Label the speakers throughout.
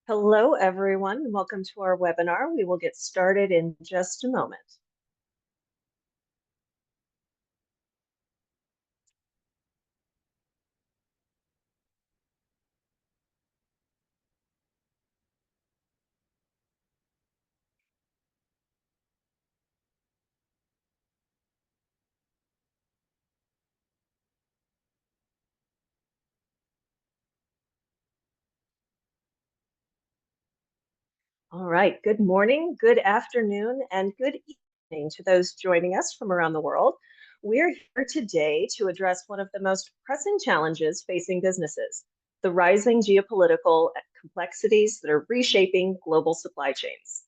Speaker 1: Hello, everyone. Welcome to our webinar. We will get started in just a moment. All right. Good morning, good afternoon, and good evening to those joining us from around the world. We're here today to address one of the most pressing challenges facing businesses, the rising geopolitical complexities that are reshaping global supply chains.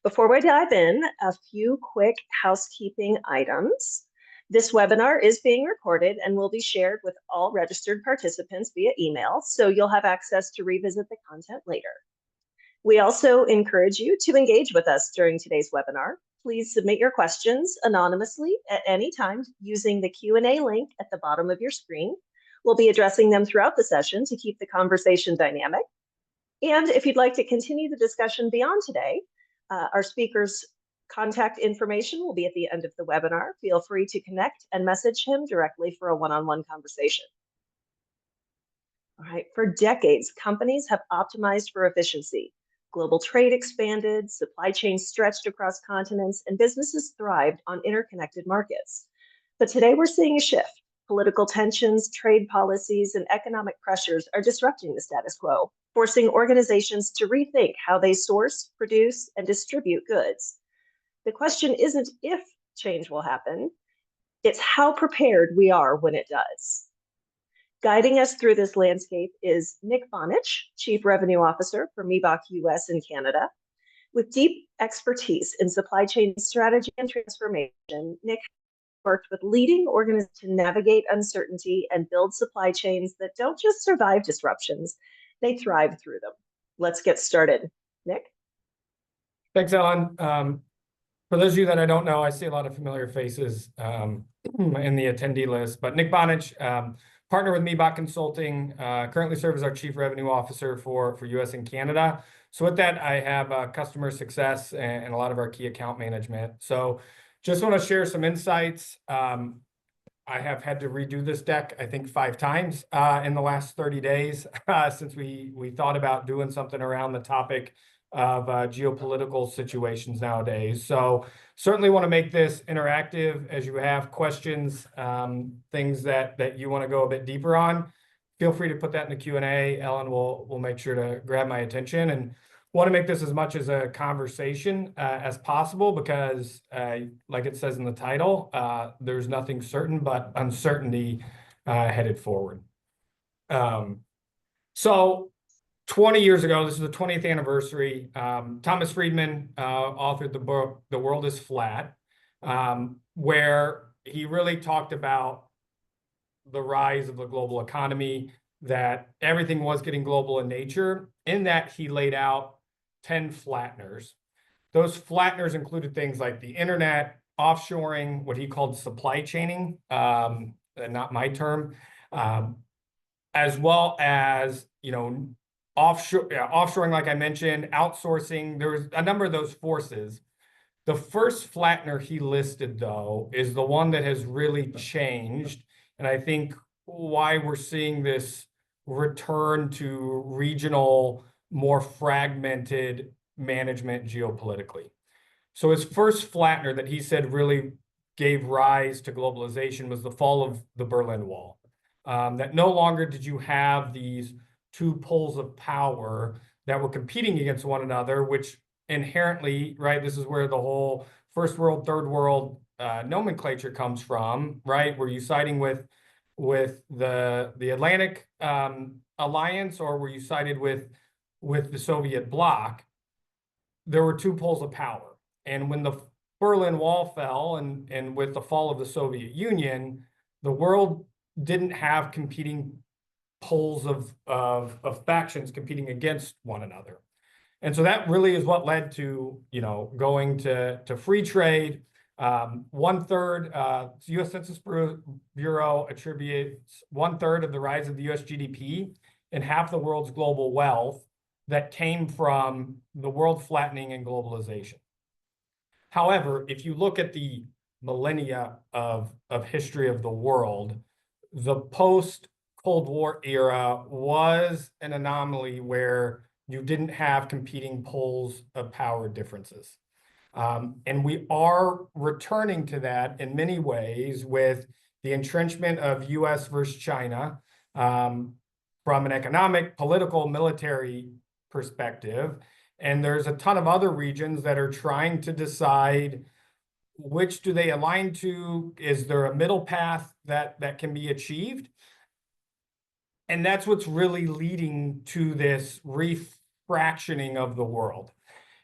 Speaker 1: Before we dive in, a few quick housekeeping items. This webinar is being recorded and will be shared with all registered participants via email, so you'll have access to revisit the content later. We also encourage you to engage with us during today's webinar. Please submit your questions anonymously at any time using the Q&A link at the bottom of your screen. We'll be addressing them throughout the session to keep the conversation dynamic. And if you'd like to continue the discussion beyond today, our speaker's contact information will be at the end of the webinar. Feel free to connect and message him directly for a one-on-one conversation. All right, for decades, companies have optimized for efficiency. Global trade expanded, supply chains stretched across continents, and businesses thrived on interconnected markets. But today we're seeing a shift. Political tensions, trade policies, and economic pressures are disrupting the status quo, forcing organizations to rethink how they source, produce, and distribute goods. The question isn't if change will happen, it's how prepared we are when it does. Guiding us through this landscape is Nick Bonich, Chief Revenue Officer for Miebach US and Canada. With deep expertise in supply chain strategy and transformation, Nick worked with leading organizations to navigate uncertainty and build supply chains that don't just survive disruptions, they thrive through them. Let's get started. Nick?
Speaker 2: Thanks, Ellen. For those of you that I don't know, I see a lot of familiar faces in the attendee list, but Nick Bonich, partner with Miebach Consulting, currently serves as our Chief Revenue Officer for US and Canada. So with that, I have customer success and a lot of our key account management. So just want to share some insights. I have had to redo this deck, I think 5 times in the last 30 days since we thought about doing something around the topic of geopolitical situations nowadays. So certainly want to make this interactive. As you have questions, things that you want to go a bit deeper on, feel free to put that in the Q&A. Ellen will make sure to grab my attention, and want to make this as much as a conversation as possible because, like it says in the title, there's nothing certain but uncertainty headed forward. So 20 years ago, this is the 20th anniversary, Thomas Friedman authored the book, The World is Flat, where he really talked about the rise of the global economy, that everything was getting global in nature. In that, he laid out 10 flatteners. Those flatteners included things like the internet, offshoring, what he called supply chaining, not my term, as well as, offshoring, like I mentioned, outsourcing. There was a number of those forces. The first flattener he listed, though, is the one that has really changed, and I think why we're seeing this return to regional, more fragmented management geopolitically. So his first flattener that he said really gave rise to globalization was the fall of the Berlin Wall. That no longer did you have these 2 poles of power that were competing against one another, which inherently, right, this is where the whole first world, third world nomenclature comes from, right? Were you siding with the Atlantic Alliance, or were you sided with the Soviet bloc? There were 2 poles of power. And when the Berlin Wall fell and with the fall of the Soviet Union, the world didn't have competing poles of factions competing against one another. And so that really is what led to, going to free trade. 1/3, the U.S. Census Bureau attributes 1/3 of the rise of the U.S. GDP and half the world's global wealth that came from the world flattening and globalization. However, if you look at the millennia of history of the world, the post-Cold War era was an anomaly where you didn't have competing poles of power differences. And we are returning to that in many ways with the entrenchment of US versus China from an economic, political, military perspective. And there's a ton of other regions that are trying to decide which do they align to? Is there a middle path that can be achieved? And that's what's really leading to this refractioning of the world.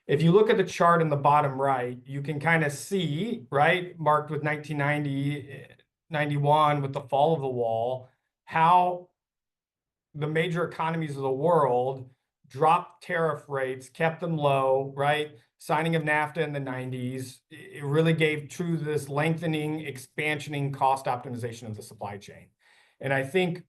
Speaker 2: If you look at the chart in the bottom right, you can kind of see, right, marked with 1990, 91 with the fall of the wall, how the major economies of the world dropped tariff rates, kept them low, right? Signing of NAFTA in the 90s, it really gave to this lengthening, expansioning, cost optimization of the supply chain. And I think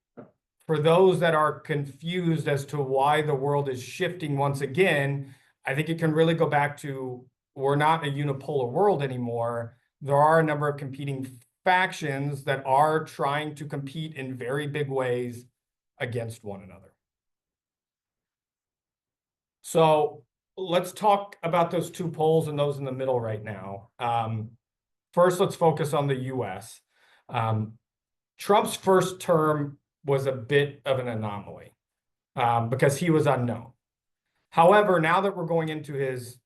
Speaker 2: for those that are confused as to why the world is shifting once again, I think it can really go back to we're not a unipolar world anymore. There are a number of competing factions that are trying to compete in very big ways against one another. So let's talk about those two poles and those in the middle right now. First, let's focus on the US. Trump's first term was a bit of an anomaly because he was unknown. However, now that we're going into his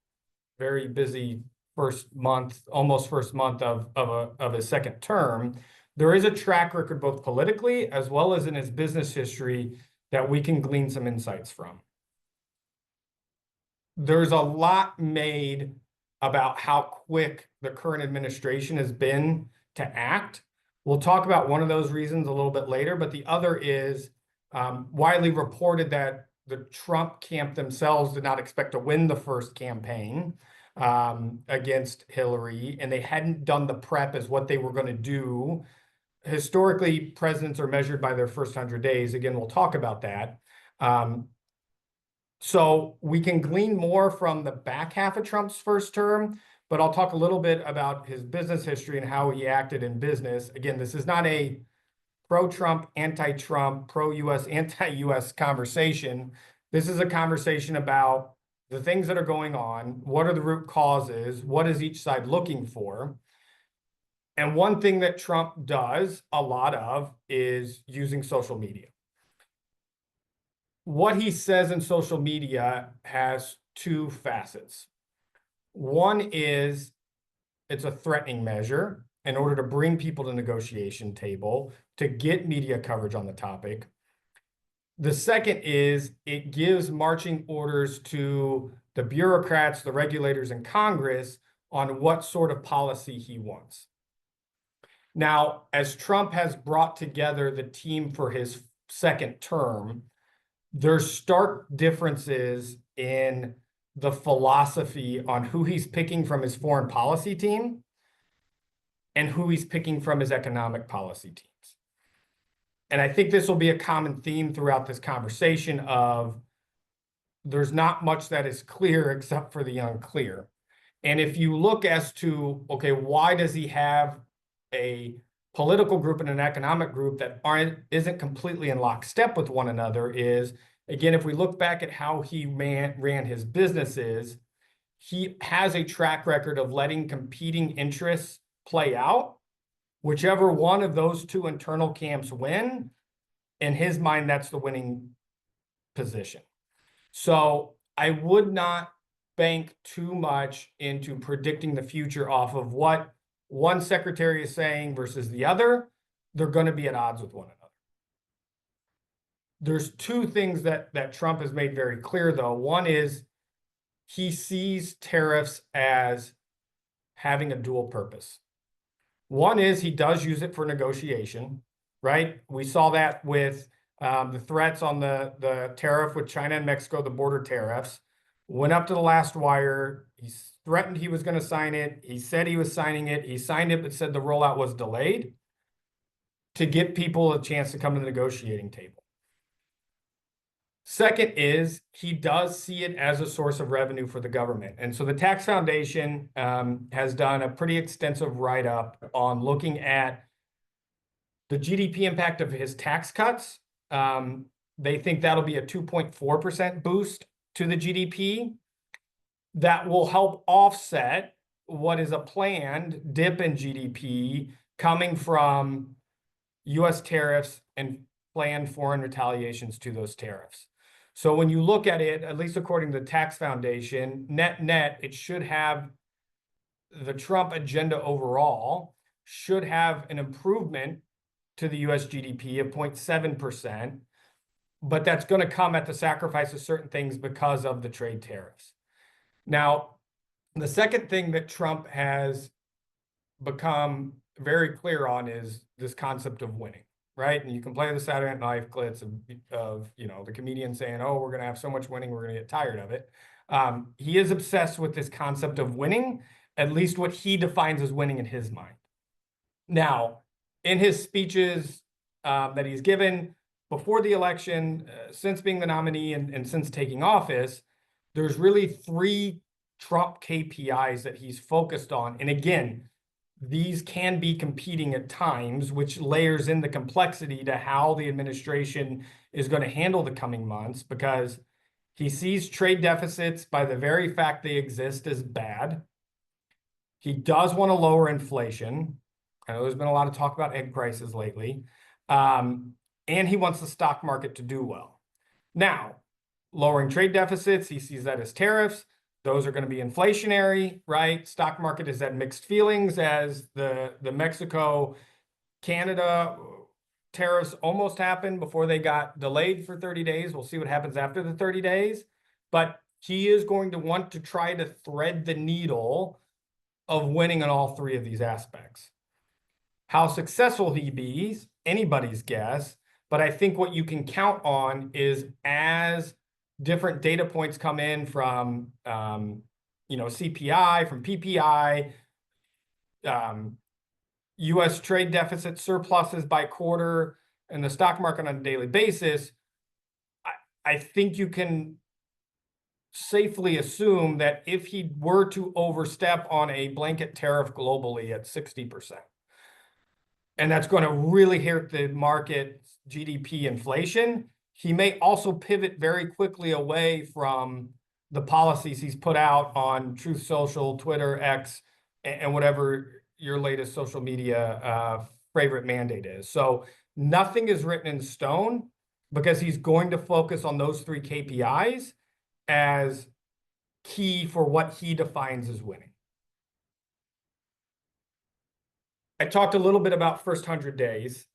Speaker 2: very busy first month, almost first month of his second term, there is a track record both politically as well as in his business history that we can glean some insights from. There's a lot made about how quick the current administration has been to act. We'll talk about one of those reasons a little bit later, but the other is widely reported that the Trump camp themselves did not expect to win the first campaign against Hillary, and they hadn't done the prep as what they were going to do. Historically, presidents are measured by their first 100 days. Again, we'll talk about that. So we can glean more from the back half of Trump's first term, but I'll talk a little bit about his business history and how he acted in business. Again, this is not a pro-Trump, anti-Trump, pro-US, anti-US conversation. This is a conversation about the things that are going on, what are the root causes, what is each side looking for. And one thing that Trump does a lot of is using social media. What he says in social media has two facets. One is it's a threatening measure in order to bring people to the negotiation table, to get media coverage on the topic. The second is it gives marching orders to the bureaucrats, the regulators, and Congress on what sort of policy he wants. Now, as Trump has brought together the team for his second term, there's stark differences in the philosophy on who he's picking from his foreign policy team and who he's picking from his economic policy teams. And I think this will be a common theme throughout this conversation of there's not much that is clear except for the unclear. And if you look as to, okay, why does he have a political group and an economic group that isn't completely in lockstep with one another is, again, if we look back at how he ran his businesses, he has a track record of letting competing interests play out. Whichever one of those two internal camps win, in his mind, that's the winning position. So I would not bank too much into predicting the future off of what one secretary is saying versus the other. They're going to be at odds with one another. There's two things that Trump has made very clear, though. One is he sees tariffs as having a dual purpose. One is he does use it for negotiation, right? We saw that with the threats on the tariff with China and Mexico, the border tariffs. Went up to the last wire. He threatened he was going to sign it. He said he was signing it. He signed it, but said the rollout was delayed to give people a chance to come to the negotiating table. Second is he does see it as a source of revenue for the government. And so the Tax Foundation has done a pretty extensive write-up on looking at the GDP impact of his tax cuts. They think that'll be a 2.4% boost to the GDP. That will help offset what is a planned dip in GDP coming from US tariffs and planned foreign retaliations to those tariffs. So when you look at it, at least according to the Tax Foundation, net, it should have the Trump agenda overall should have an improvement to the US GDP of 0.7%, but that's going to come at the sacrifice of certain things because of the trade tariffs. Now, the second thing that Trump has become very clear on is this concept of winning, right? And you can play the Saturday Night Live clips of the comedian saying, "Oh, we're going to have so much winning, we're going to get tired of it." He is obsessed with this concept of winning, at least what he defines as winning in his mind. Now, in his speeches that he's given before the election, since being the nominee and since taking office, there's really 3 Trump KPIs that he's focused on. And again, these can be competing at times, which layers in the complexity to how the administration is going to handle the coming months, because he sees trade deficits by the very fact they exist as bad. He does want to lower inflation. I know there's been a lot of talk about egg prices lately. And he wants the stock market to do well. Now, lowering trade deficits, he sees that as tariffs. Those are going to be inflationary, right? Stock market has had mixed feelings as the Mexico, Canada tariffs almost happened before they got delayed for 30 days. We'll see what happens after the 30 days. But he is going to want to try to thread the needle of winning on all 3 of these aspects. How successful he be, anybody's guess. But I think what you can count on is as different data points come in from, CPI, from PPI, U.S. trade deficit surpluses by quarter, and the stock market on a daily basis, I think you can safely assume that if he were to overstep on a blanket tariff globally at 60%, and that's going to really hurt the market GDP inflation, he may also pivot very quickly away from the policies he's put out on Truth Social, Twitter, X, and whatever your latest social media favorite mandate is. So nothing is written in stone, because he's going to focus on those 3 KPIs as key for what he defines as winning. I talked a little bit about first 100 days.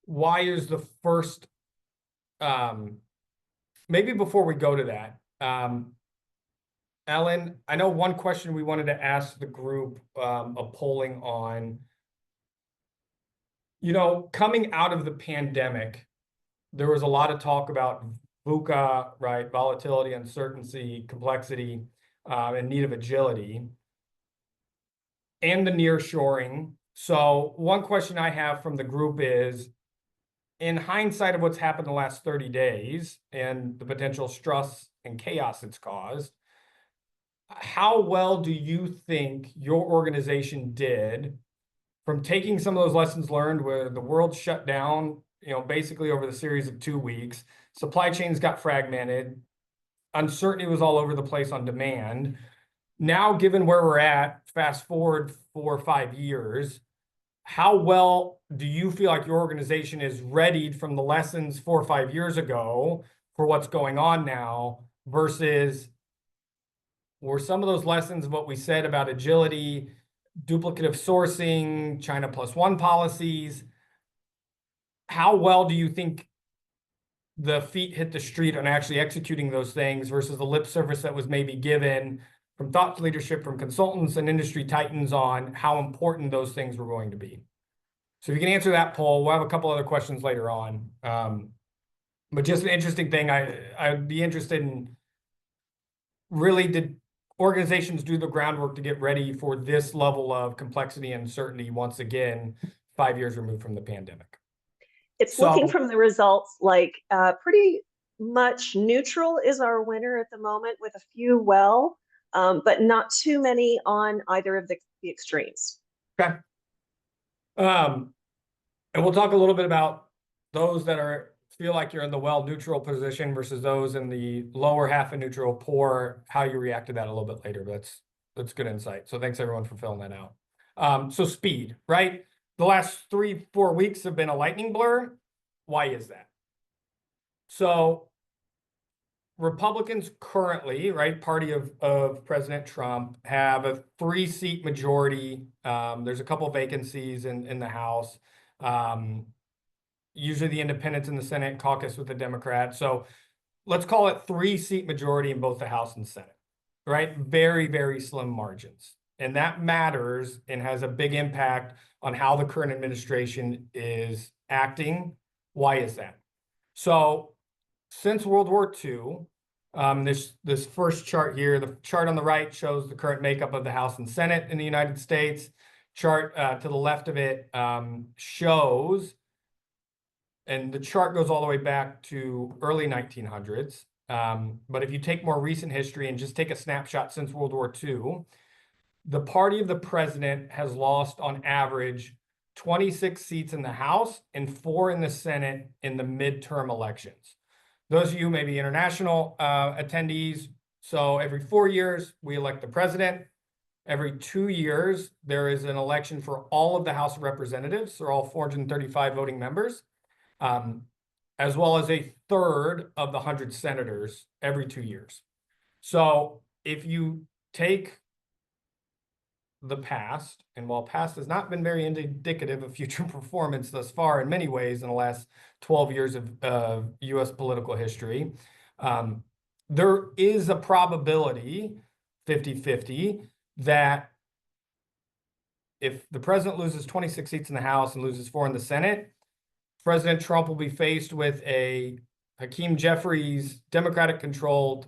Speaker 2: Why is the first, maybe before we go to that, Ellen, I know one question we wanted to ask the group, a polling on, coming out of the pandemic, there was a lot of talk about VUCA, right? Volatility, uncertainty, complexity, and need of agility, and the nearshoring. So one question I have from the group is, in hindsight of what's happened the last 30 days and the potential stress and chaos it's caused, how well do you think your organization did from taking some of those lessons learned where the world shut down, basically over the series of 2 weeks, supply chains got fragmented, uncertainty was all over the place on demand. Now, given where we're at, fast forward 4 or 5 years, how well do you feel like your organization is readied from the lessons 4 or 5 years ago for what's going on now, versus were some of those lessons what we said about agility, duplicative sourcing, China +1 policies? How well do you think the feet hit the street on actually executing those things versus the lip service that was maybe given from thought leadership, from consultants and industry titans on how important those things were going to be? So if you can answer that poll, we'll have a couple other questions later on. But just an interesting thing, I'd be interested in, really, did organizations do the groundwork to get ready for this level of complexity and uncertainty once again, 5 years removed from the pandemic?
Speaker 1: It's looking
Speaker 2: So
Speaker 1: from the results like pretty much neutral is our winner at the moment, with a few but not too many on either of the extremes.
Speaker 2: okay. And we'll talk a little bit about those that feel like you're in the well neutral position versus those in the lower half of neutral poor, how you react to that a little bit later. But that's good insight. So thanks everyone for filling that out. So speed, right? The last 3-4 weeks have been a lightning blur. Why is that? So Republicans currently, right, party of President Trump, have a 3-seat majority. There's a couple vacancies in the House. Usually the independents in the Senate caucus with the Democrats. So let's call it 3-seat majority in both the House and Senate, right? Very, very slim margins. And that matters and has a big impact on how the current administration is acting. Why is that? So since World War II, this first chart here, the chart on the right shows the current makeup of the House and Senate in the United States. Chart to the left of it shows, and the chart goes all the way back to early 1900s. But if you take more recent history and just take a snapshot since World War II, the party of the president has lost on average 26 seats in the House and 4 in the Senate in the midterm elections. Those of you may be international attendees. So every 4 years, we elect the president. Every 2 years, there is an election for all of the House of Representatives, or all 435 voting members, as well as a third of the 100 senators every 2 years. So if you take the past, and while past has not been very indicative of future performance thus far in many ways in the last 12 years of US political history, there is a probability, 50-50, that if the president loses 26 seats in the House and loses 4 in the Senate, President Trump will be faced with a Hakeem Jeffries Democratic-controlled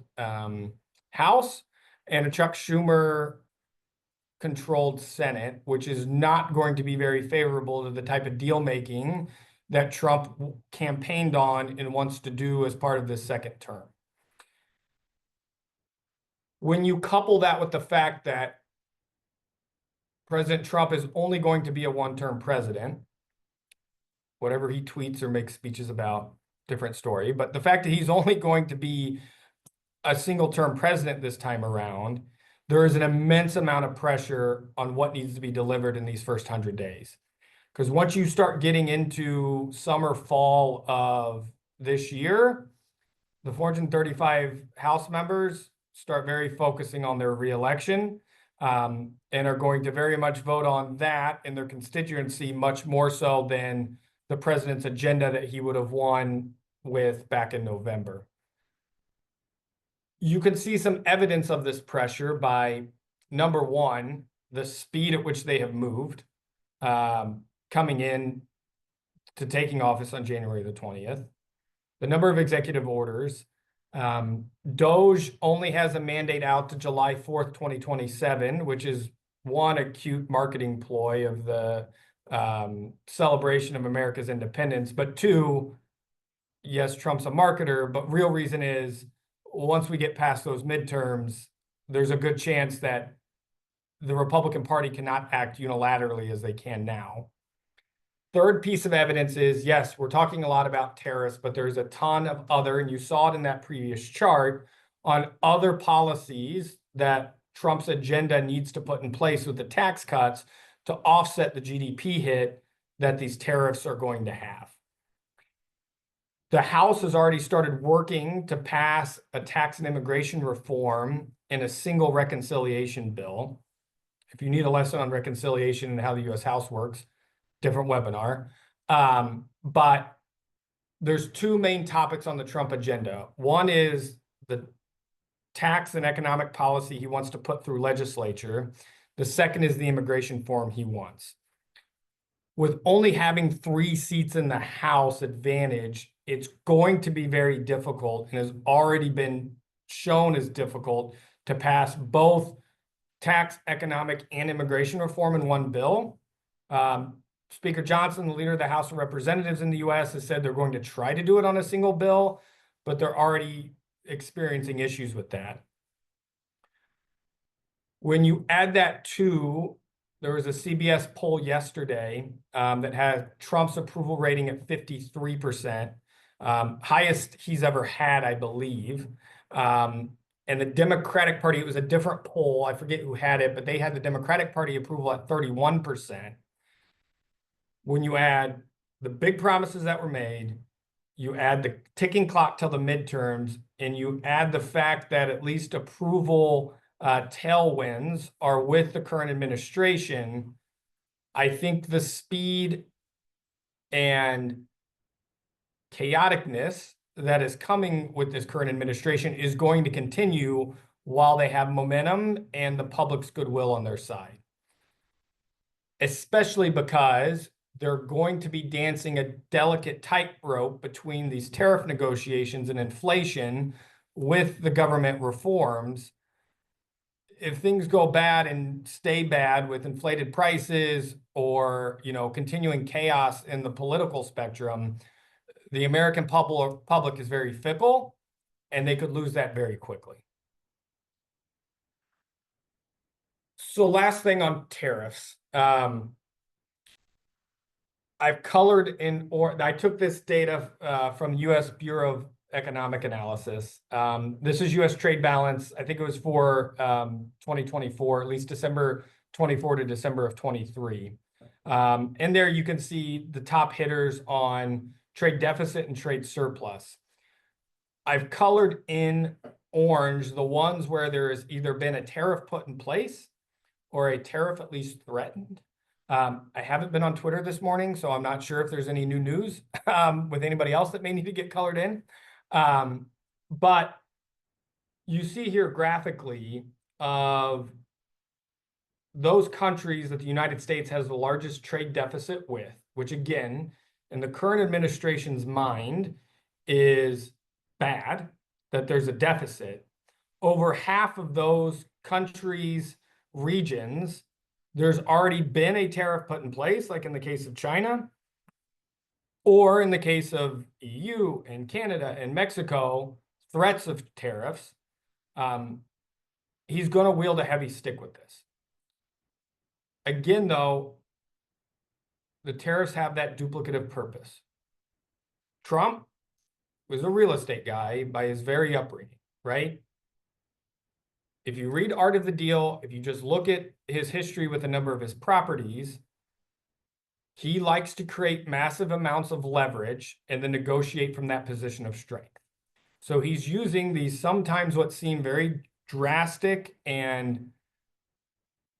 Speaker 2: House and a Chuck Schumer controlled Senate, which is not going to be very favorable to the type of deal making that Trump campaigned on and wants to do as part of this second term. When you couple that with the fact that President Trump is only going to be a one-term president, whatever he tweets or makes speeches about, different story, but the fact that he's only going to be a single-term president this time around, there is an immense amount of pressure on what needs to be delivered in these first 100 days. Because once you start getting into summer, fall of this year, the 435 House members start very focusing on their reelection and are going to very much vote on that in their constituency, much more so than the president's agenda that he would have won with back in November. You can see some evidence of this pressure by, number one, the speed at which they have moved, coming in to taking office on January the 20th. The number of executive orders. DOGE only has a mandate out to July 4th, 2027, which is one, a cute marketing ploy of the celebration of America's independence, but two, yes, Trump's a marketer, but real reason is once we get past those midterms, there's a good chance that the Republican Party cannot act unilaterally as they can now. Third piece of evidence is, yes, we're talking a lot about tariffs, but there's a ton of other, and you saw it in that previous chart, on other policies that Trump's agenda needs to put in place with the tax cuts to offset the GDP hit that these tariffs are going to have. The House has already started working to pass a tax and immigration reform in a single reconciliation bill. If you need a lesson on reconciliation and how the U.S. House works, different webinar. But there's 2 main topics on the Trump agenda. One is the tax and economic policy he wants to put through legislature. The second is the immigration reform he wants. With only having 3 seats in the House advantage, it's going to be very difficult and has already been shown as difficult to pass both tax, economic, and immigration reform in one bill. Speaker Johnson, the leader of the House of Representatives in the US, has said they're going to try to do it on a single bill, but they're already experiencing issues with that. When you add that to, there was a CBS poll yesterday that had Trump's approval rating at 53%, highest he's ever had, I believe. And the Democratic Party, it was a different poll, I forget who had it, but they had the Democratic Party approval at 31%. When you add the big promises that were made, you add the ticking clock till the midterms, and you add the fact that at least approval tailwinds are with the current administration, I think the speed and chaoticness that is coming with this current administration is going to continue while they have momentum and the public's goodwill on their side. Especially because they're going to be dancing a delicate tightrope between these tariff negotiations and inflation with the government reforms. If things go bad and stay bad with inflated prices or, continuing chaos in the political spectrum, the American public is very fickle, and they could lose that very quickly. So last thing on tariffs. I've colored in, or I took this data from the U.S. Bureau of Economic Analysis. This is U.S. trade balance. I think it was for 2024, at least December 24 to December of 23. And there you can see the top hitters on trade deficit and trade surplus. I've colored in orange the ones where there has either been a tariff put in place or a tariff at least threatened. I haven't been on Twitter this morning, so I'm not sure if there's any new news with anybody else that may need to get colored in. But you see here graphically of those countries that the United States has the largest trade deficit with, which again, in the current administration's mind, is bad, that there's a deficit. Over half of those countries' regions, there's already been a tariff put in place, like in the case of China, or in the case of EU and Canada and Mexico, threats of tariffs. He's going to wield a heavy stick with this. Again, though, the tariffs have that duplicative purpose. Trump was a real estate guy by his very upbringing, right? If you read Art of the Deal, if you just look at his history with a number of his properties, he likes to create massive amounts of leverage and then negotiate from that position of strength. So he's using these sometimes what seem very drastic and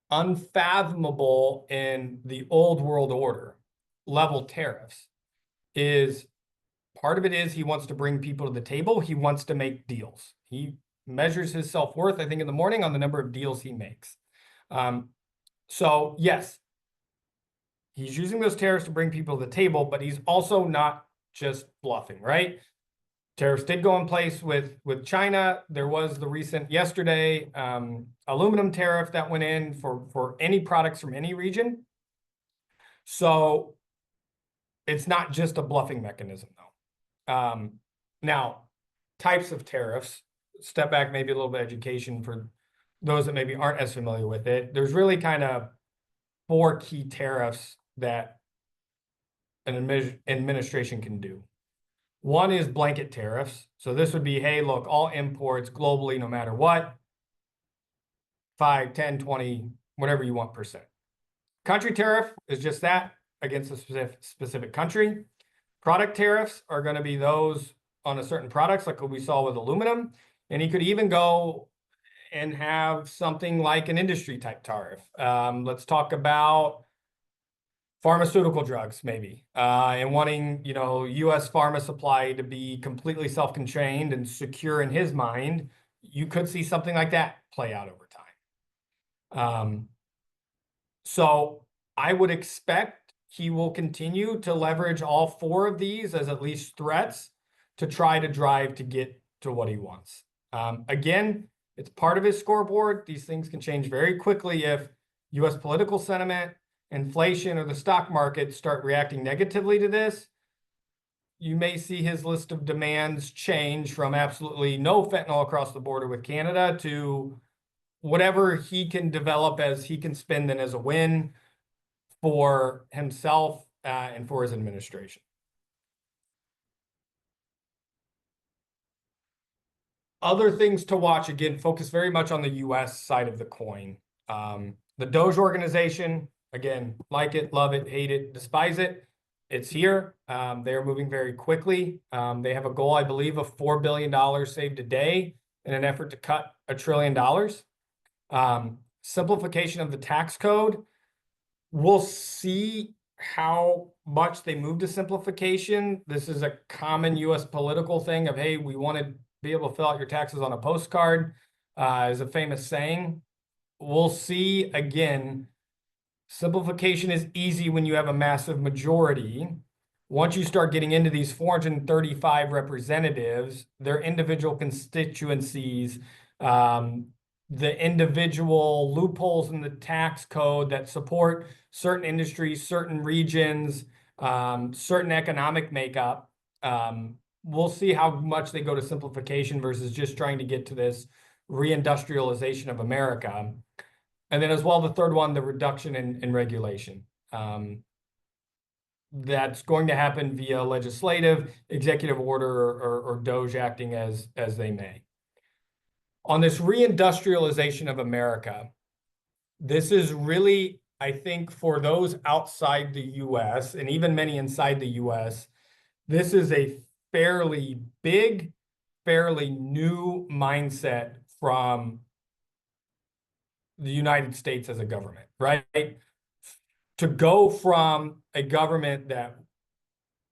Speaker 2: unfathomable in the old world order level tariffs. Is part of it is he wants to bring people to the table. He wants to make deals. He measures his self-worth, I think, in the morning on the number of deals he makes. So yes, he's using those tariffs to bring people to the table, but he's also not just bluffing, right? Tariffs did go in place with China. There was the recent yesterday aluminum tariff that went in for any products from any region. So it's not just a bluffing mechanism, though. Now, types of tariffs, step back, maybe a little bit of education for those that maybe aren't as familiar with it. There's really kind of 4 key tariffs that an administration can do. One is blanket tariffs. So this would be, hey, look, all imports globally, no matter what, 5, 10, 20, whatever you want %. Country tariff is just that against a specific country. Product tariffs are going to be those on a certain products, like what we saw with aluminum. And he could even go and have something like an industry type tariff. Let's talk about pharmaceutical drugs, maybe, and wanting, U.S. pharma supply to be completely self-contained and secure in his mind. You could see something like that play out over time. So I would expect he will continue to leverage all 4 of these as at least threats to try to drive to get to what he wants. Again, it's part of his scoreboard. These things can change very quickly if U.S. political sentiment inflation, or the stock market start reacting negatively to this, you may see his list of demands change from absolutely no fentanyl across the border with Canada to whatever he can develop as he can spin then as a win for himself and for his administration. Other things to watch, again, focus very much on the US side of the coin. The Doge organization, again, like it, love it, hate it, despise it. It's here. They are moving very quickly. They have a goal, I believe, of $4 billion saved a day in an effort to cut $1 trillion. Simplification of the tax code. We'll see how much they move to simplification. This is a common US political thing of, hey, we want to be able to fill out your taxes on a postcard, is a famous saying. We'll see. Again, simplification is easy when you have a massive majority. Once you start getting into these 435 representatives, their individual constituencies, the individual loopholes in the tax code that support certain industries, certain regions, certain economic makeup, we'll see how much they go to simplification versus just trying to get to this reindustrialization of America. And then as well, the third one, the reduction in regulation. That's going to happen via legislative, executive order, or Doge acting as they may. On this reindustrialization of America, this is really, I think, for those outside the US and even many inside the US, this is a fairly big, fairly new mindset from the United States as a government, right? To go from a government that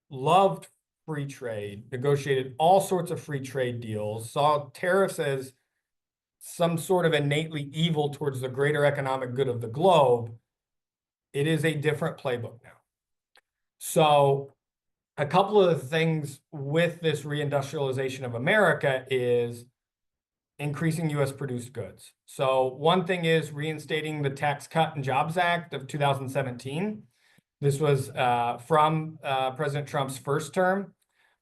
Speaker 2: loved free trade, negotiated all sorts of free trade deals, saw tariffs as some sort of innately evil towards the greater economic good of the globe, it is a different playbook now. So a couple of the things with this reindustrialization of America is increasing US produced goods. So one thing is reinstating the Tax Cut and Jobs Act of 2017. This was from President Trump's first term.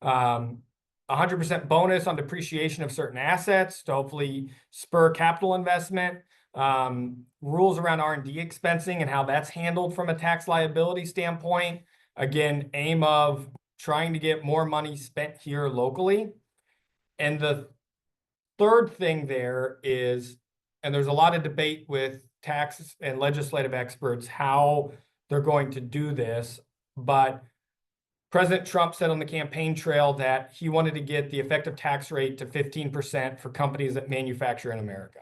Speaker 2: 100% bonus on depreciation of certain assets to hopefully spur capital investment. Rules around R&D expensing and how that's handled from a tax liability standpoint. Again, aim of trying to get more money spent here locally. And the third thing there is, and there's a lot of debate with tax and legislative experts how they're going to do this, but President Trump said on the campaign trail that he wanted to get the effective tax rate to 15% for companies that manufacture in America.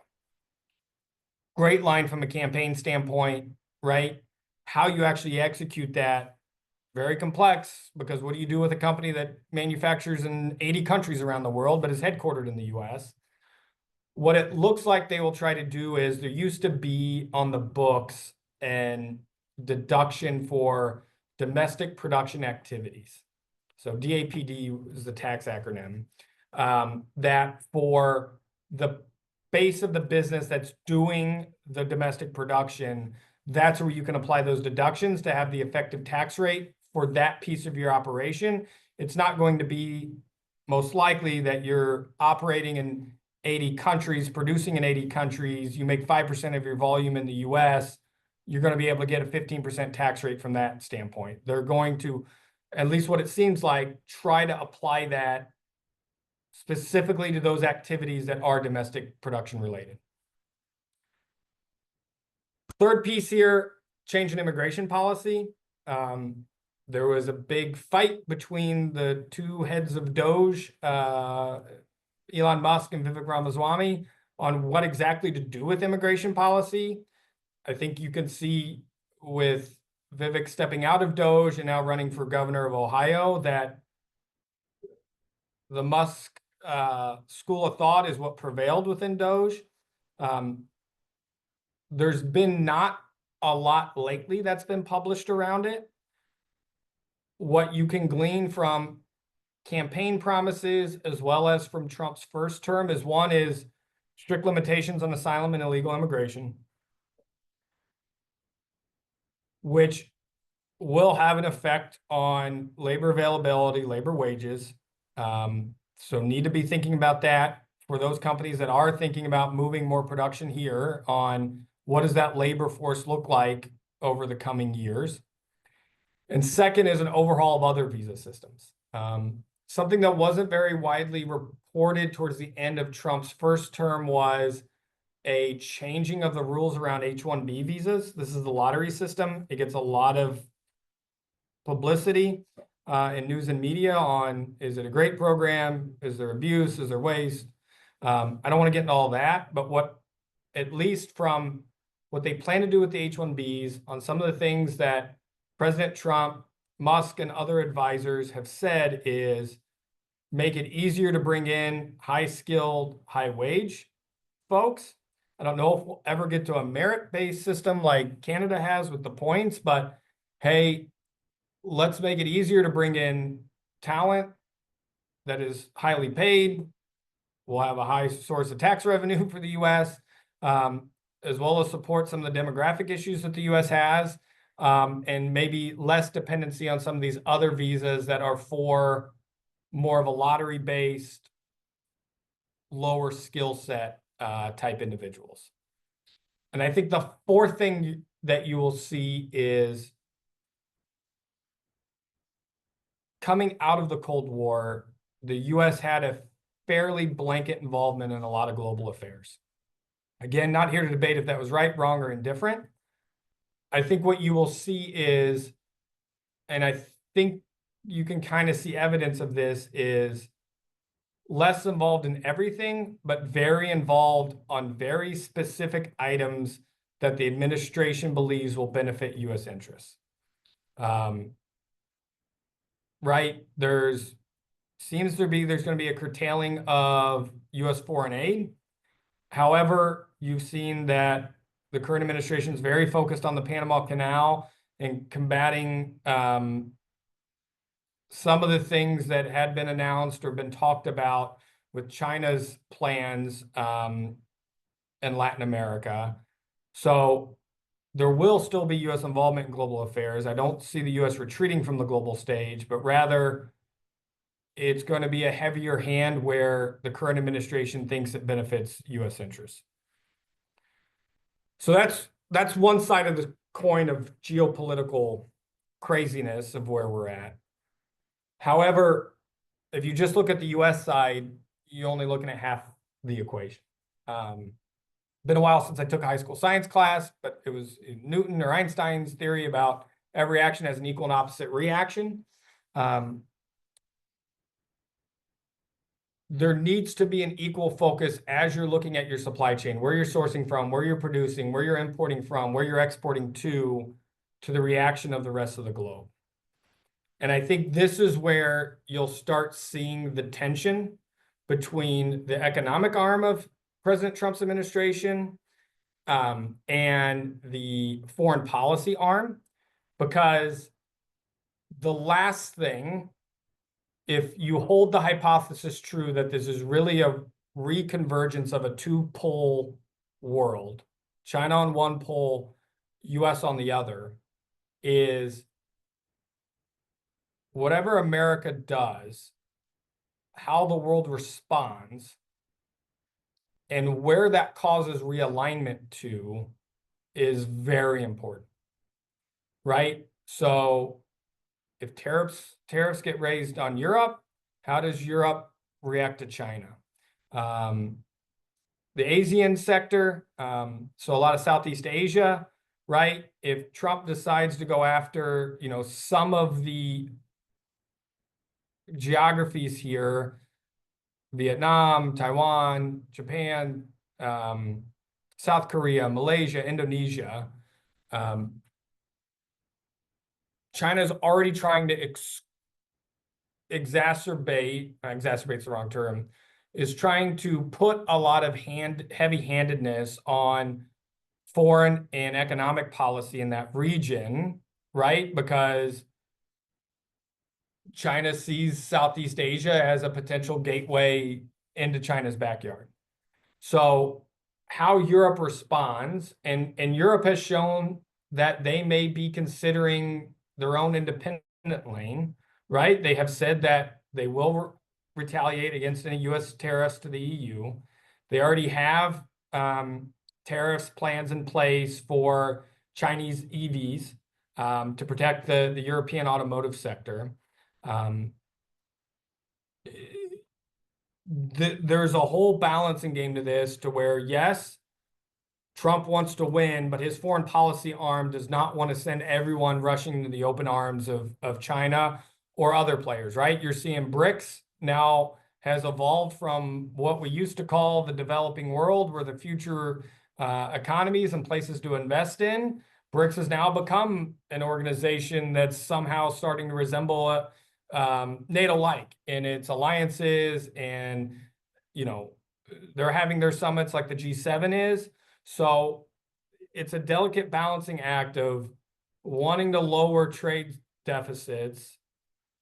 Speaker 2: Great line from a campaign standpoint, right? How you actually execute that, very complex, because what do you do with a company that manufactures in 80 countries around the world, but is headquartered in the US? What it looks like they will try to do is there used to be on the books an deduction for domestic production activities. So DAPD is the tax acronym, that for the base of the business that's doing the domestic production, that's where you can apply those deductions to have the effective tax rate for that piece of your operation. It's not going to be most likely that you're operating in 80 countries, producing in 80 countries, you make 5% of your volume in the US, you're going to be able to get a 15% tax rate from that standpoint. They're going to, at least what it seems like, try to apply that specifically to those activities that are domestic production related. Third piece here, change in immigration policy. There was a big fight between the two heads of Doge, Elon Musk and Vivek Ramaswamy, on what exactly to do with immigration policy. I think you can see with Vivek stepping out of Doge and now running for governor of Ohio that the Musk school of thought is what prevailed within Doge. There's been not a lot lately that's been published around it. What you can glean from campaign promises as well as from Trump's first term is one is strict limitations on asylum and illegal immigration. which will have an effect on labor availability, labor wages. So need to be thinking about that for those companies that are thinking about moving more production here on what does that labor force look like over the coming years. And second is an overhaul of other visa systems. Something that wasn't very widely reported towards the end of Trump's first term was a changing of the rules around H-1B visas. This is the lottery system. It gets a lot of publicity in news and media on, is it a great program? Is there abuse? Is there waste? I don't want to get into all that, but what, at least from what they plan to do with the H-1Bs on some of the things that President Trump, Musk, and other advisors have said is make it easier to bring in high-skilled, high-wage folks. I don't know if we'll ever get to a merit-based system like Canada has with the points, but hey, let's make it easier to bring in talent that is highly paid. We'll have a high source of tax revenue for the U.S., as well as support some of the demographic issues that the U.S. has, and maybe less dependency on some of these other visas that are for more of a lottery-based, lower skill set type individuals. And I think the fourth thing that you will see is coming out of the Cold War, the U.S. had a fairly blanket involvement in a lot of global affairs. Again, not here to debate if that was right, wrong, or indifferent. I think what you will see is, and I think you can kind of see evidence of this, is less involved in everything, but very involved on very specific items that the administration believes will benefit U.S. interests. Right? There's going to be a curtailing of U.S. foreign aid. However, you've seen that the current administration is very focused on the Panama Canal and combating some of the things that had been announced or been talked about with China's plans in Latin America. So there will still be U.S. involvement in global affairs. I don't see the U.S. retreating from the global stage, but rather it's going to be a heavier hand where the current administration thinks it benefits U.S. interests. So that's one side of the coin of geopolitical craziness of where we're at. However, if you just look at the U.S. side, you're only looking at half the equation. Been a while since I took a high school science class, but it was Newton or Einstein's theory about every action has an equal and opposite reaction. There needs to be an equal focus as you're looking at your supply chain, where you're sourcing from, where you're producing, where you're importing from, where you're exporting to the reaction of the rest of the globe. And I think this is where you'll start seeing the tension between the economic arm of President Trump's administration and the foreign policy arm, because the last thing, if you hold the hypothesis true that this is really a reconvergence of a two-pole world, China on one pole, US on the other, is whatever America does, how the world responds, and where that causes realignment to is very important, right? So if tariffs get raised on Europe, how does Europe react to China? The ASEAN sector, so a lot of Southeast Asia, right? If Trump decides to go after, some of the geographies here, Vietnam, Taiwan, Japan, South Korea, Malaysia, Indonesia, China's already trying to exacerbate's the wrong term, is trying to put a lot of heavy-handedness on foreign and economic policy in that region, right? Because China sees Southeast Asia as a potential gateway into China's backyard. So how Europe responds, and Europe has shown that they may be considering their own independent lane, right? They have said that they will retaliate against any U.S. tariffs to the EU. They already have tariffs plans in place for Chinese EVs to protect the European automotive sector. There's a whole balancing game to this, to where, yes, Trump wants to win, but his foreign policy arm does not want to send everyone rushing into the open arms of China or other players, right? You're seeing BRICS now has evolved from what we used to call the developing world, where the future economies and places to invest in. BRICS has now become an organization that's somehow starting to resemble NATO-like in its alliances, and they're having their summits like the G7 is. So it's a delicate balancing act of wanting to lower trade deficits,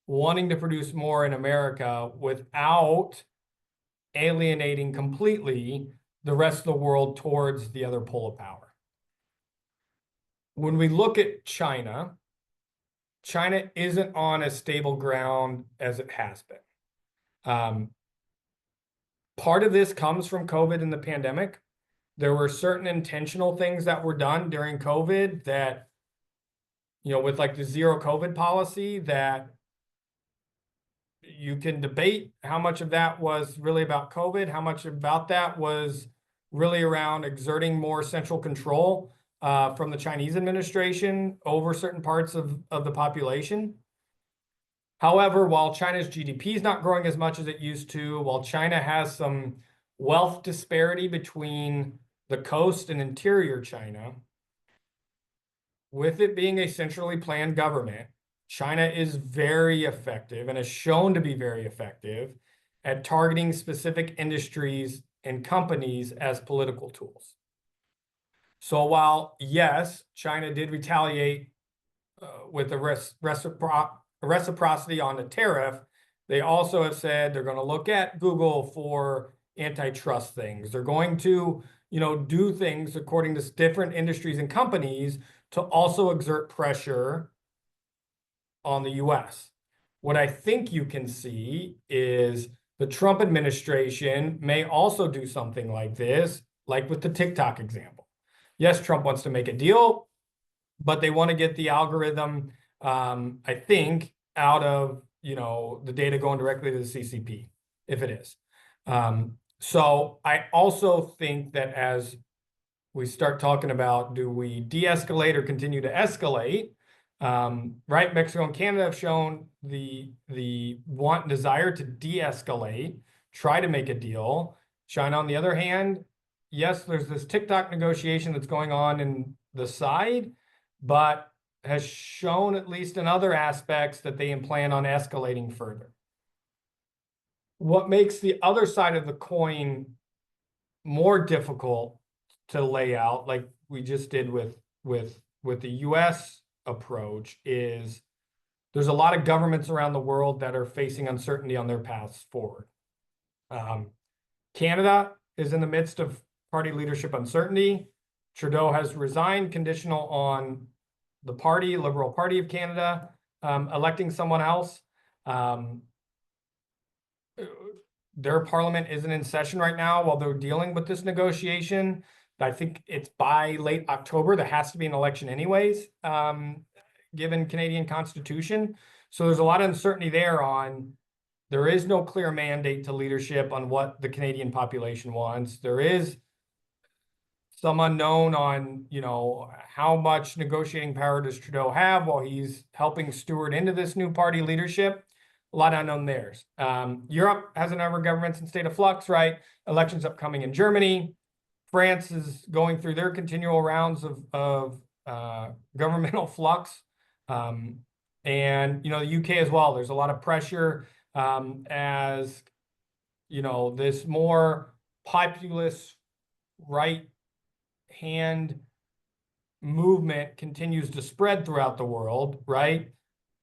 Speaker 2: wanting to produce more in America without alienating completely the rest of the world towards the other pole of power. When we look at China, China isn't on as stable ground as it has been. Part of this comes from COVID and the pandemic. There were certain intentional things that were done during COVID that, with like the zero COVID policy, that you can debate how much of that was really about COVID, how much about that was really around exerting more central control from the Chinese administration over certain parts of the population. However, while China's GDP is not growing as much as it used to, while China has some wealth disparity between the coast and interior China, with it being a centrally planned government, China is very effective and has shown to be very effective at targeting specific industries and companies as political tools. So while, yes, China did retaliate with a reciprocity on the tariff, they also have said they're going to look at Google for antitrust things. They're going to, do things according to different industries and companies to also exert pressure on the US. What I think you can see is the Trump administration may also do something like this, like with the TikTok example. Yes, Trump wants to make a deal, but they want to get the algorithm, I think, out of, the data going directly to the CCP, if it is. So I also think that as we start talking about, do we de-escalate or continue to escalate, right? Mexico and Canada have shown the want and desire to de-escalate, try to make a deal. China, on the other hand, yes, there's this TikTok negotiation that's going on in the side, but has shown, at least in other aspects, that they plan on escalating further. What makes the other side of the coin more difficult to lay out, like we just did with the US approach, is there's a lot of governments around the world that are facing uncertainty on their paths forward. Canada is in the midst of party leadership uncertainty. Trudeau has resigned, conditional on the party, Liberal Party of Canada, electing someone else. Their parliament isn't in session right now while they're dealing with this negotiation. I think it's by late October. There has to be an election anyways, given Canadian Constitution. So there's a lot of uncertainty there on, there is no clear mandate to leadership on what the Canadian population wants. There is some unknown on, how much negotiating power does Trudeau have while he's helping steward into this new party leadership. A lot unknown there. Europe has a number of governments in state of flux, right? Elections upcoming in Germany. France is going through their continual rounds of governmental flux. And, the UK as well. There's a lot of pressure as, this more populist right-hand movement continues to spread throughout the world, right?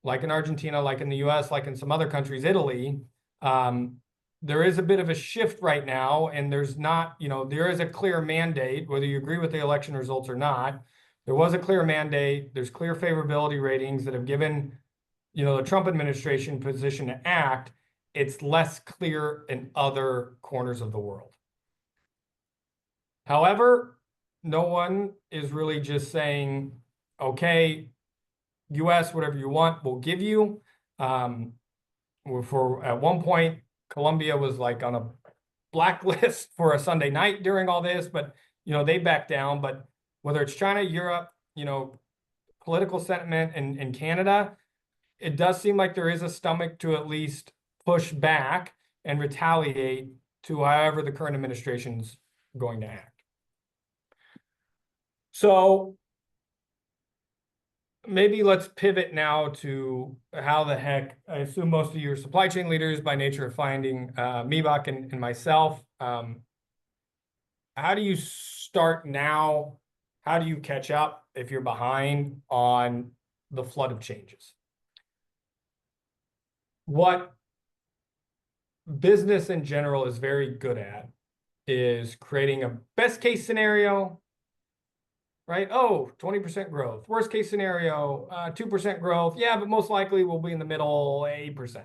Speaker 2: Like in Argentina, like in the US, like in some other countries, Italy, there is a bit of a shift right now, and there's not, there is a clear mandate, whether you agree with the election results or not, There was a clear mandate. There's clear favorability ratings that have given, the Trump administration position to act. It's less clear in other corners of the world. However, no one is really just saying, okay, US, whatever you want, we'll give you. For at one point, Colombia was like on a blacklist for a Sunday night during all this, but they backed down. But whether it's China, Europe, political sentiment in Canada, it does seem like there is a stomach to at least push back and retaliate to however the current administration's going to act. So maybe let's pivot now to how the heck, I assume most of you are supply chain leaders by nature of finding Miebach and myself. How do you start now? How do you catch up if you're behind on the flood of changes? What business in general is very good at is creating a best case scenario, right? Oh, 20% growth. Worst case scenario, 2% growth. Yeah, but most likely we'll be in the middle, 8%.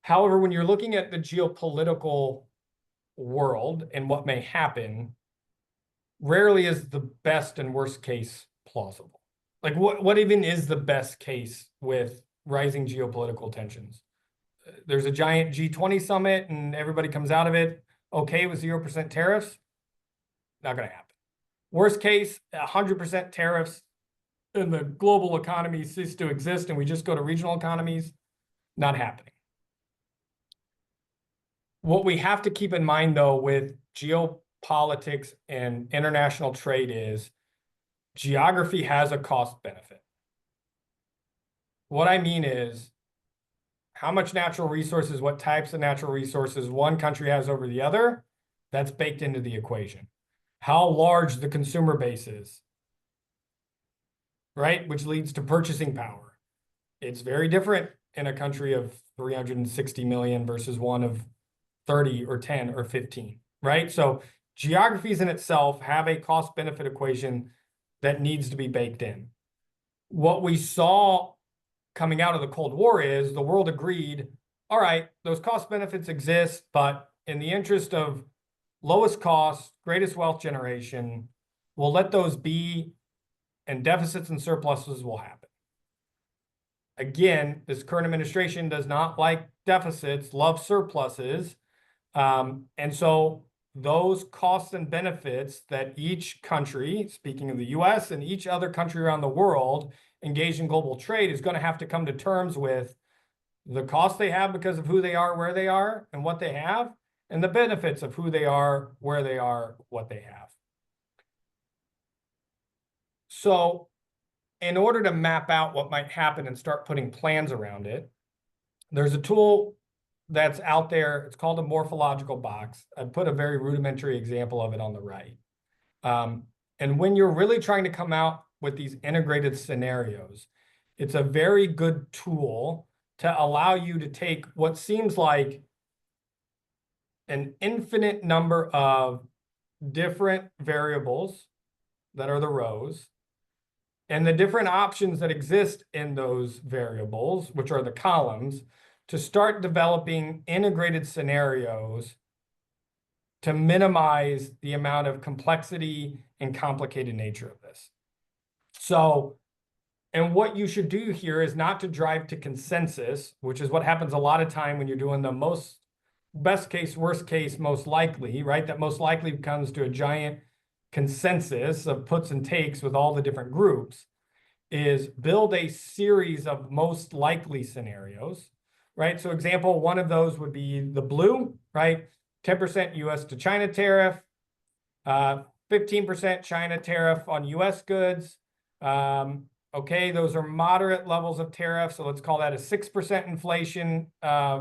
Speaker 2: However, when you're looking at the geopolitical world and what may happen, rarely is the best and worst case plausible. Like what even is the best case with rising geopolitical tensions? There's a giant G20 summit and everybody comes out of it okay with 0% tariffs. Not going to happen. Worst case, 100% tariffs and the global economy cease to exist and we just go to regional economies. Not happening. What we have to keep in mind, though, with geopolitics and international trade is geography has a cost benefit. What I mean is how much natural resources, what types of natural resources one country has over the other, that's baked into the equation. How large the consumer base is, right? Which leads to purchasing power. It's very different in a country of 360 million versus one of 30 or 10 or 15, right? So geographies in itself have a cost benefit equation that needs to be baked in. What we saw coming out of the Cold War is the world agreed, all right, those cost benefits exist, but in the interest of lowest cost, greatest wealth generation, we'll let those be, and deficits and surpluses will happen. Again, this current administration does not like deficits, loves surpluses. And so those costs and benefits that each country, speaking of the US and each other country around the world engaged in global trade, is going to have to come to terms with the costs they have because of who they are, where they are, and what they have, and the benefits of who they are, where they are, what they have. So in order to map out what might happen and start putting plans around it, there's a tool that's out there. It's called a morphological box. I put a very rudimentary example of it on the right. And when you're really trying to come out with these integrated scenarios, it's a very good tool to allow you to take what seems like an infinite number of different variables that are the rows, and the different options that exist in those variables, which are the columns, to start developing integrated scenarios to minimize the amount of complexity and complicated nature of this. So, and what you should do here is not to drive to consensus, which is what happens a lot of time when you're doing the most best case, worst case, most likely, right? That most likely comes to a giant consensus of puts and takes with all the different groups, is build a series of most likely scenarios, right? So example, one of those would be the blue, right? 10% US to China tariff, 15% China tariff on US goods. Okay, those are moderate levels of tariff. So let's call that a 6% inflation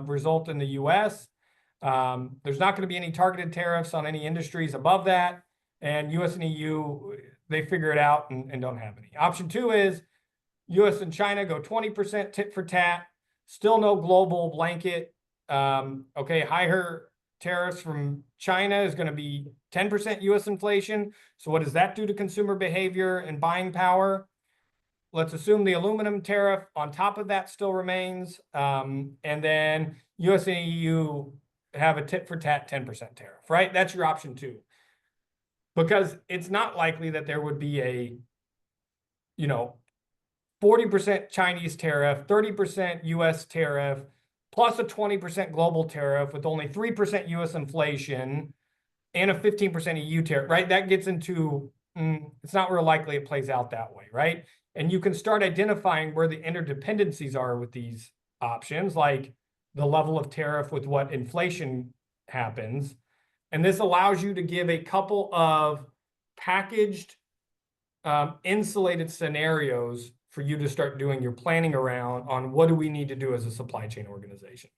Speaker 2: result in the US. There's not going to be any targeted tariffs on any industries above that. And US and EU, they figure it out and don't have any. Option two is US and China go 20% tit for tat, still no global blanket. Okay, higher tariffs from China is going to be 10% US inflation. So what does that do to consumer behavior and buying power? Let's assume the aluminum tariff on top of that still remains. And then US and EU have a tit for tat 10% tariff, right? That's your option two. Because it's not likely that there would be a, 40% Chinese tariff, 30% US tariff, plus a 20% global tariff with only 3% US inflation and a 15% EU tariff, right? That gets into, it's not real likely it plays out that way, right? And you can start identifying where the interdependencies are with these options, like the level of tariff with what inflation happens. And this allows you to give a couple of packaged, insulated scenarios for you to start doing your planning around on what do we need to do as a supply chain organization.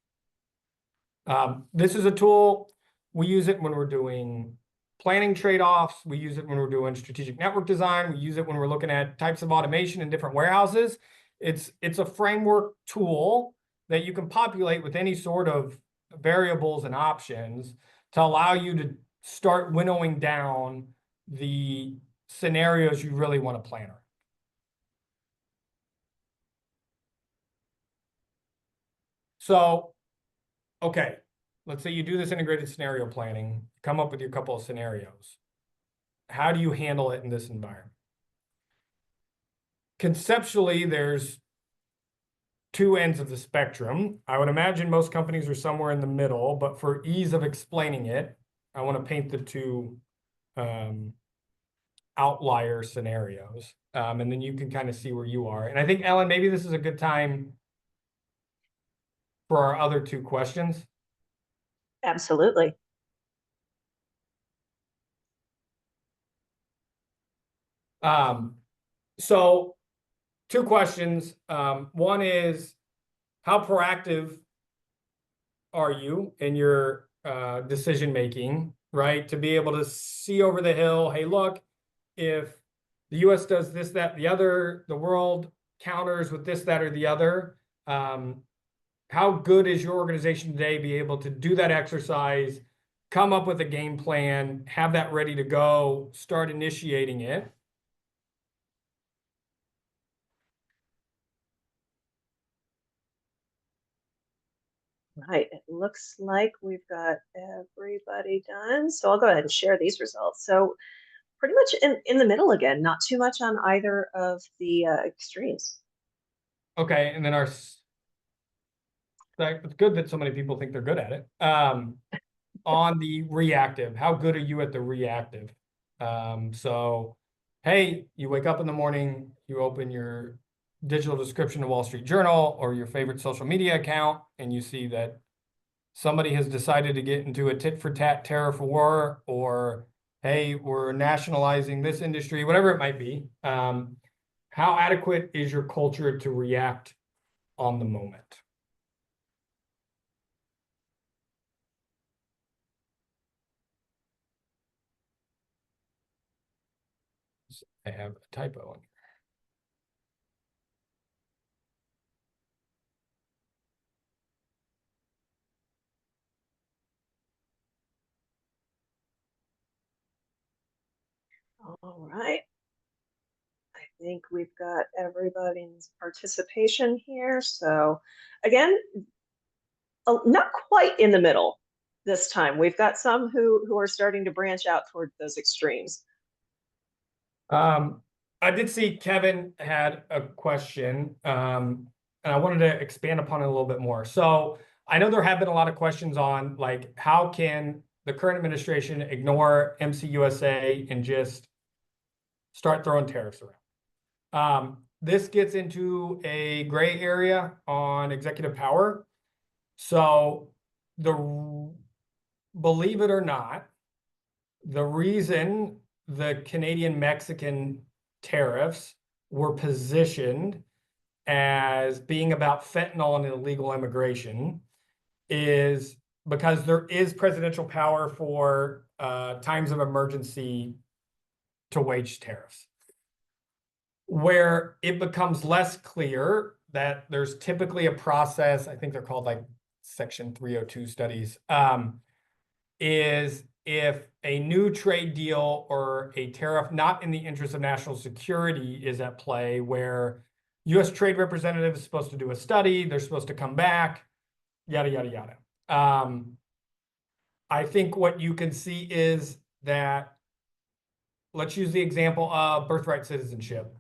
Speaker 2: This is a tool. We use it when we're doing planning trade-offs. We use it when we're doing strategic network design. We use it when we're looking at types of automation in different warehouses. It's a framework tool that you can populate with any sort of variables and options to allow you to start winnowing down the scenarios you really want to plan around. So, okay, let's say you do this integrated scenario planning, come up with your couple of scenarios. How do you handle it in this environment? Conceptually, there's two ends of the spectrum. I would imagine most companies are somewhere in the middle, but for ease of explaining it, I want to paint the two outlier scenarios. And then you can kind of see where you are. And I think, Ellen, maybe this is a good time for our other two questions.
Speaker 1: Absolutely.
Speaker 2: So two questions. One is, how proactive are you in your decision making, right? To be able to see over the hill, hey, look, if the US does this, that, the other, the world counters with this, that, or the other. How good is your organization today be able to do that exercise, come up with a game plan, have that ready to go, start initiating it?
Speaker 1: Right, it looks like we've got everybody done. So I'll go ahead and share these results. So pretty much in the middle again, not too much on either of the extremes.
Speaker 2: Okay, and then it's good that so many people think they're good at it. On the reactive, how good are you at the reactive? So, hey, you wake up in the morning, you open your digital description of Wall Street Journal or your favorite social media account, and you see that somebody has decided to get into a tit for tat tariff war, or hey, we're nationalizing this industry, whatever it might be. How adequate is your culture to react on the moment? I have a typo in here.
Speaker 1: All right. I think we've got everybody's participation here. So again, not quite in the middle this time. We've got some who are starting to branch out toward those extremes.
Speaker 2: I did see Kevin had a question, and I wanted to expand upon it a little bit more. So I know there have been a lot of questions on like how can the current administration ignore MCUSA and just start throwing tariffs around. This gets into a gray area on executive power. So believe it or not, the reason the Canadian-Mexican tariffs were positioned as being about fentanyl and illegal immigration is because there is presidential power for times of emergency to wage tariffs. Where it becomes less clear that there's typically a process, I think they're called like Section 302 studies, is if a new trade deal or a tariff not in the interest of national security is at play, where U.S. trade representative is supposed to do a study, they're supposed to come back, yada, yada, yada. I think what you can see is that, let's use the example of birthright citizenship.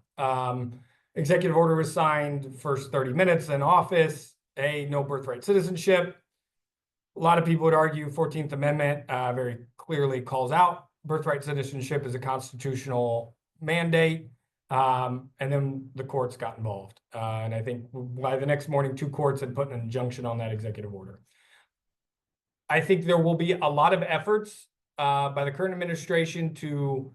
Speaker 2: Executive order was signed, first 30 minutes in office, no birthright citizenship. A lot of people would argue 14th Amendment very clearly calls out birthright citizenship as a constitutional mandate. And then the courts got involved. And I think by the next morning, 2 courts had put an injunction on that executive order. I think there will be a lot of efforts by the current administration to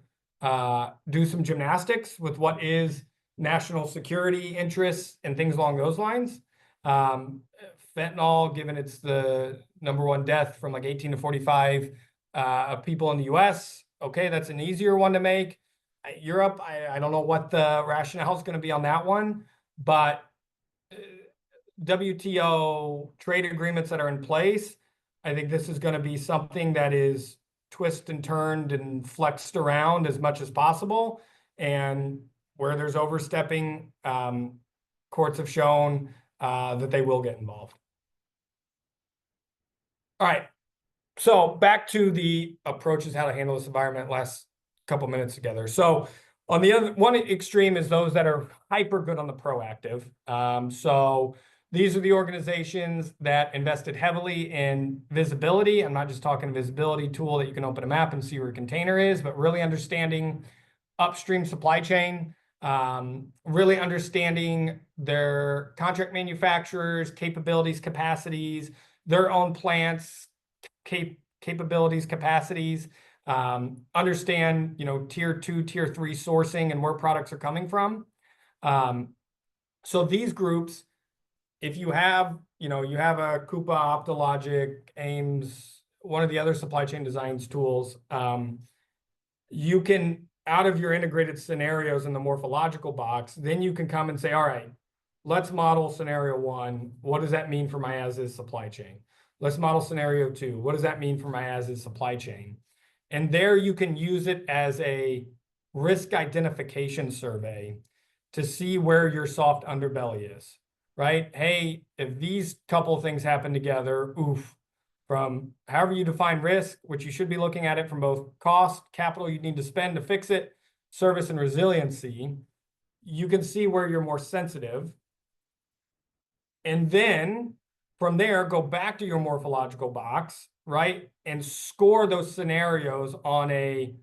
Speaker 2: do some gymnastics with what is national security interests and things along those lines. Fentanyl, given it's the #1 death from like 18 to 45 of people in the US, okay, that's an easier one to make. Europe, I don't know what the rationale is going to be on that one, but WTO trade agreements that are in place, I think this is going to be something that is twist and turned and flexed around as much as possible. And where there's overstepping, courts have shown that they will get involved. All right. So back to the approaches, how to handle this environment, last couple minutes together. So on the other one extreme is those that are hyper good on the proactive. So these are the organizations that invested heavily in visibility. I'm not just talking visibility tool that you can open a map and see where a container is, but really understanding upstream supply chain, really understanding their contract manufacturers, capabilities, capacities, their own plants, capabilities, capacities, understand, tier 2, tier 3 sourcing and where products are coming from. So these groups, if you have, you have a Coupa, Optologic, Ames, one of the other supply chain designs tools, you can, out of your integrated scenarios in the morphological box, then you can come and say, all right, let's model scenario 1. What does that mean for my as-is supply chain? Let's model scenario 2. What does that mean for my as-is supply chain? And there you can use it as a risk identification survey to see where your soft underbelly is, right? Hey, if these couple of things happen together, from however you define risk, which you should be looking at it from both cost, capital you need to spend to fix it, service and resiliency, you can see where you're more sensitive. And then from there, go back to your morphological box, right? And score those scenarios on a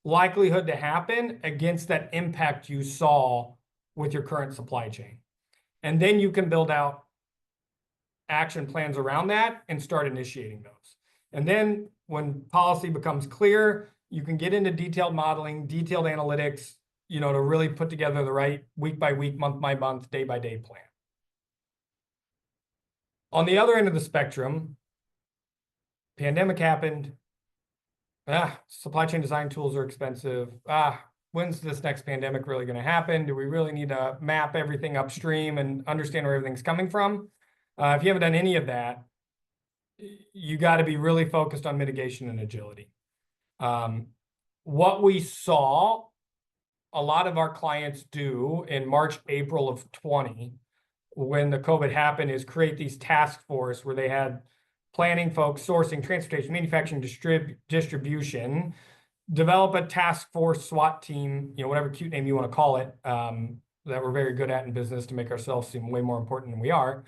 Speaker 2: likelihood to happen against that impact you saw with your current supply chain. And then you can build out action plans around that and start initiating those. And then when policy becomes clear, you can get into detailed modeling, detailed analytics, to really put together the right week by week, month by month, day by day plan. On the other end of the spectrum, pandemic happened. Supply chain design tools are expensive. When's this next pandemic really going to happen? Do we really need to map everything upstream and understand where everything's coming from? If you haven't done any of that, you got to be really focused on mitigation and agility. What we saw a lot of our clients do in March, April of 20, when the COVID happened, is create these task force where they had planning folks, sourcing, transportation, manufacturing, distribution, develop a task force SWAT team, whatever cute name you want to call it, that we're very good at in business to make ourselves seem way more important than we are.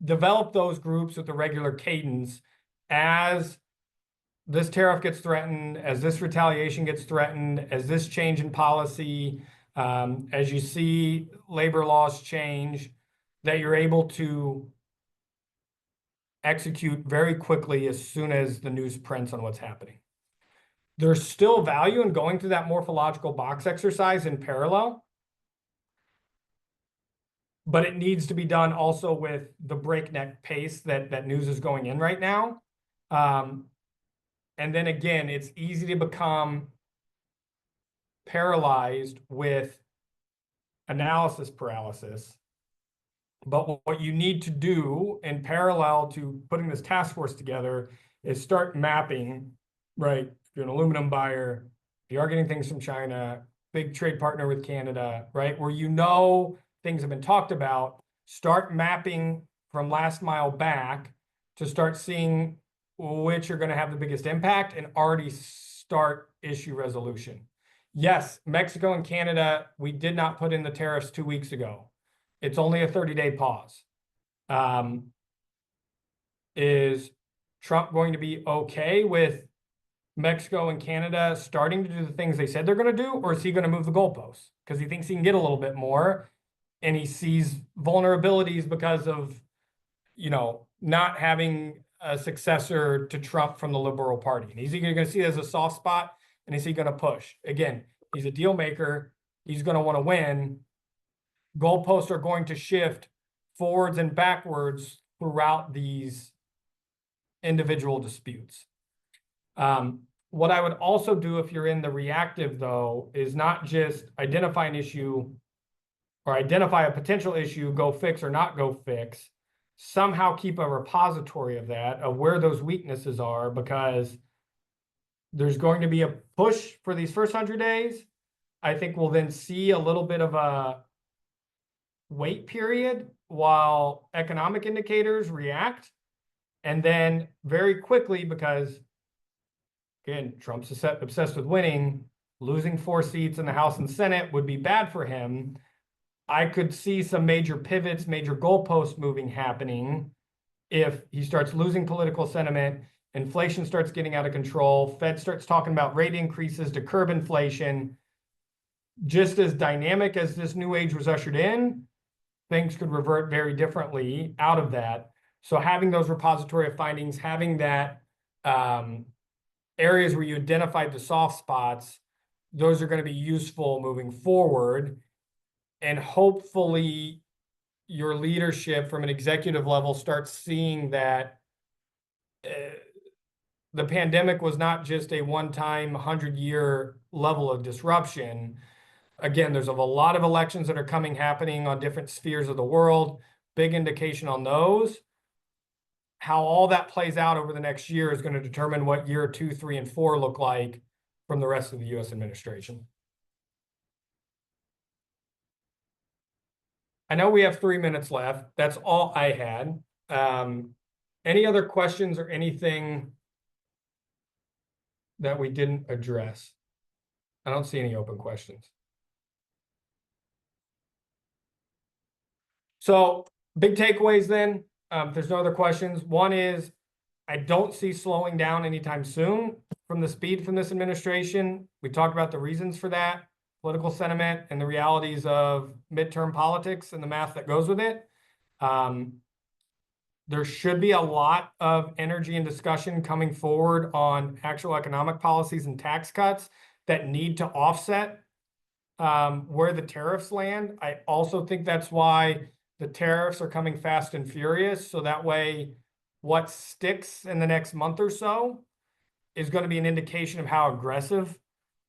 Speaker 2: Develop those groups with the regular cadence as this tariff gets threatened, as this retaliation gets threatened, as this change in policy, as you see labor laws change, that you're able to execute very quickly as soon as the news prints on what's happening. There's still value in going through that morphological box exercise in parallel, but it needs to be done also with the breakneck pace that news is going in right now. And then again, it's easy to become paralyzed with analysis paralysis. But what you need to do in parallel to putting this task force together is start mapping, right? If you're an aluminum buyer, if you are getting things from China, big trade partner with Canada, right? Where things have been talked about, start mapping from last mile back to start seeing which are going to have the biggest impact and already start issue resolution. Yes, Mexico and Canada, we did not put in the tariffs 2 weeks ago. It's only a 30-day pause. Is Trump going to be okay with Mexico and Canada starting to do the things they said they're going to do, or is he going to move the goalposts because he thinks he can get a little bit more and he sees vulnerabilities because of, not having a successor to Trump from the Liberal Party? And is he going to see it as a soft spot, and is he going to push? Again, he's a deal maker. He's going to want to win. Goalposts are going to shift forwards and backwards throughout these individual disputes. What I would also do if you're in the reactive, though, is not just identify an issue or identify a potential issue, go fix or not go fix. Somehow keep a repository of that, of where those weaknesses are, because there's going to be a push for these first 100 days. I think we'll then see a little bit of a wait period while economic indicators react. And then very quickly, because again, Trump's obsessed with winning, losing 4 seats in the House and Senate would be bad for him. I could see some major pivots, major goalpost moving happening if he starts losing political sentiment, inflation starts getting out of control, Fed starts talking about rate increases to curb inflation. Just as dynamic as this new age was ushered in, things could revert very differently out of that. So having those repository of findings, having that areas where you identified the soft spots, those are going to be useful moving forward. And hopefully your leadership from an executive level starts seeing that the pandemic was not just a one-time 100-year level of disruption. Again, there's a lot of elections that are happening on different spheres of the world. Big indication on those. How all that plays out over the next year is going to determine what year 2, 3, and 4 look like from the rest of the U.S. administration. I know we have 3 minutes left. That's all I had. Any other questions or anything that we didn't address? I don't see any open questions. So big takeaways then, if there's no other questions. One is, I don't see slowing down anytime soon from the speed from this administration. We talked about the reasons for that, political sentiment and the realities of midterm politics and the math that goes with it. There should be a lot of energy and discussion coming forward on actual economic policies and tax cuts that need to offset where the tariffs land. I also think that's why the tariffs are coming fast and furious. So that way, what sticks in the next month or so is going to be an indication of how aggressive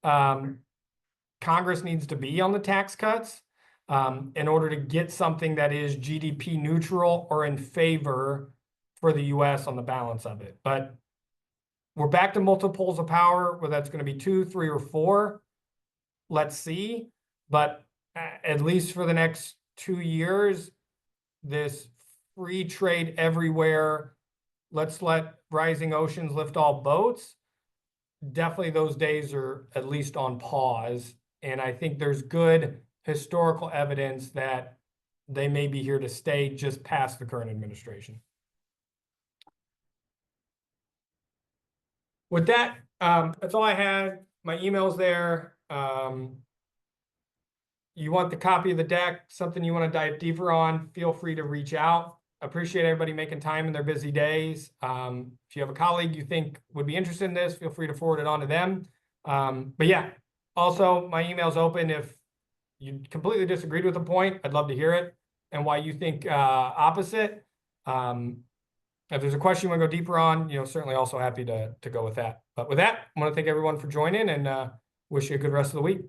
Speaker 2: Congress needs to be on the tax cuts in order to get something that is GDP neutral or in favor for the US on the balance of it. But we're back to multiples of power, whether that's going to be 2, 3, or 4. Let's see. But at least for the next 2 years, this free trade everywhere, let's let rising oceans lift all boats. Definitely those days are at least on pause. And I think there's good historical evidence that they may be here to stay just past the current administration. With that, that's all I had. My email's there. You want the copy of the deck, something you want to dive deeper on, feel free to reach out. Appreciate everybody making time in their busy days. If you have a colleague you think would be interested in this, feel free to forward it on to them. But yeah, also my email's open. If you completely disagreed with the point, I'd love to hear it and why you think opposite. If there's a question you want to go deeper on, certainly also happy to go with that. But with that, I want to thank everyone for joining and wish you a good rest of the week.